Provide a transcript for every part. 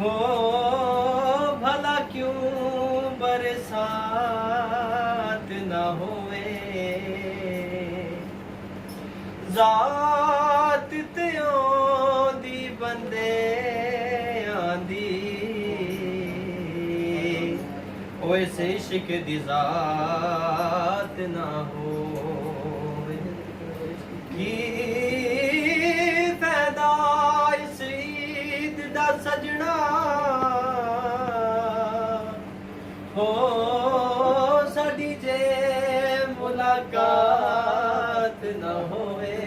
हो भला क्यों बरसात न होवे जात ते आंदी बंदे आंदी वैसे इश्क दी जात ना होवे की फैदा इस ईद दा सजना हो साडी जे मुलाकात न होवे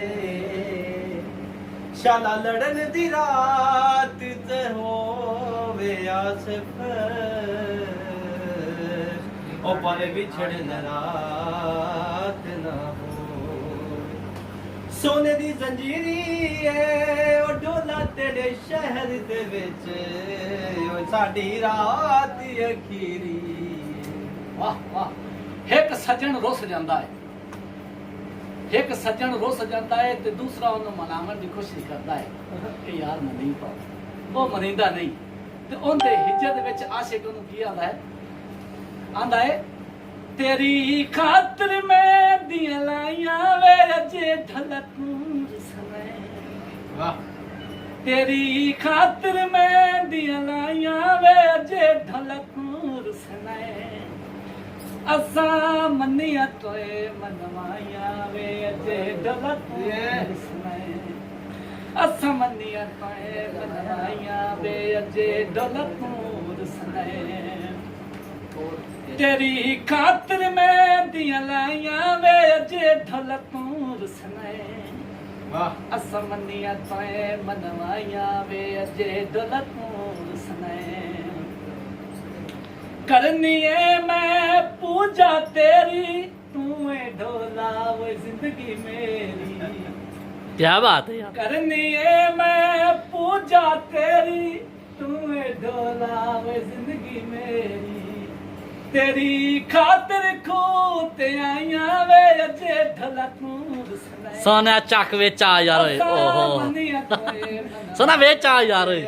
शाला लड़न दी रात ते होवे आसिफ ओ पर विछड़न रात न हो सोने दी जंजीरी ओ डोला तेरे शहर दे विच ओ साडी रात अखीरी वाह वाह एक सज्जन रुस जाता है एक सज्जन रुस जाता है तो दूसरा उन्हें मनावन की कोशिश करता है कि यार मैं नहीं पाऊँ वो मनींदा नहीं तो उनके हिज्जे दे विच आशिक उन्हें की आंदा है तेरी खातिर मैं दियां लाइयां वे अजे ढलक समय वाह तेरी खातिर मैं दियां लाइयां वे अजे ढलक समय असा मनिया तोए मनवाया वे अजे ढलक समय असा मनिया तोए मनवाया वे अजे ढलक समय तेरी खातिर मैं दियां लाइयां वे अजे ढलक समय वाह असा मनिया तोए मनवाया वे अजे ढलक समय करनी है मैं पूजा तेरी तू ढोला वो जिंदगी मेरी क्या बात है यार। करनी है मैं पूजा तेरी तू ढोला वो जिंदगी मेरी तेरी खातिर खूते आइया वे अजे ढलक सोना चक विच आ यार ओए ओहो सोना विच आ यार ओए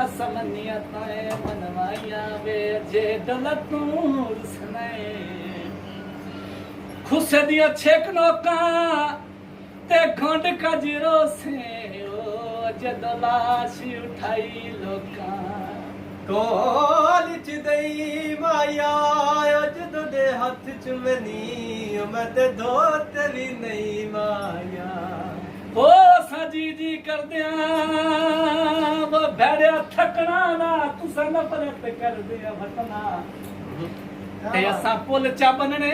असमनिया ताए मनवाया वे जे दलतूर सने खुसे दिया छेक नोका ते घोंड कजरो से ओ जदलाश उठाई लोका कोल च दई माया जदों दे हथ चुमनी मैं ते धोते भी नहीं माया ओ साजी जी कर दिया वो भैड़िया थकना ना तुसा नफरत कर दिया वतना ते असा पुल चा बनने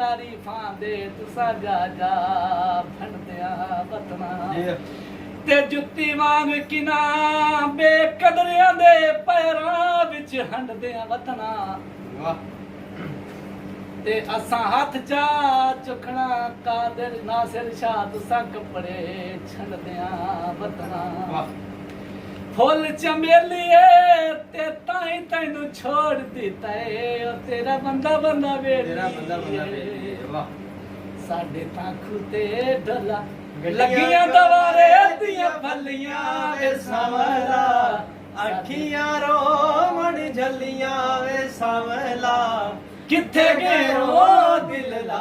तारीफां दे तुसा जा जा भन दिया वतना ते जुत्ती वांग किना बेकदरियां दे पैरां विच हंड दिया वतना वाह ते असा हाथ चा चुखना कादिर नासिर शाह तुसा कपड़े छंड दिया वतना वाह फुल चमेलिए ते ताई तैनू छोड़ दिता है ओ तेरा बंदा बंदा वे तेरा बंदा बंदा वे वाह साडे ताखू ते ढला लगियां दवारे दियां फलियां वे सावला अखियां रोमण झलियां वे सावला किथे गए ओ दिल ला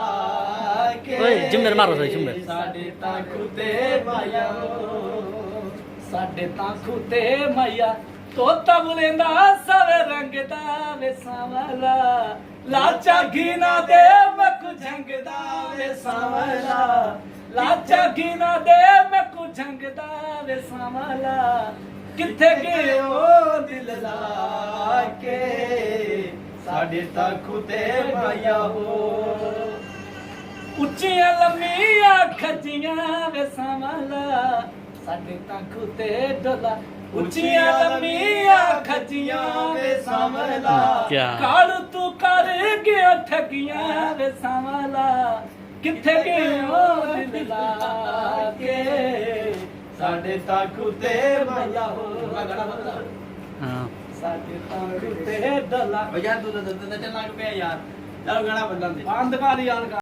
के ओए जिम्मेर मारो सही जिम्मेर साडे ताखू ते माया साडे ताखू ते माया तोता बुलेंदा सवे रंग दा वे सावला लाचा घीना दे मकु झंगदा वे सावला लाचा घीना दे मकु झंगदा वे सावला किथे गए ओ दिल ला के साडे ताखू ते माया हो उच्चियां लम्मियां खजियां वे सावला साडे ताखू ते डोला उच्चियां लम्मियां खजियां वे सावला क्या कालू तू कर गया ठगियां वे सावला किथे गए ओ दिल ला के साडे ताखू ते माया हो हाँ साडे ताखू ते डोला यार तू तो चलना पे यार चल गाना बदल दे अंधकार यार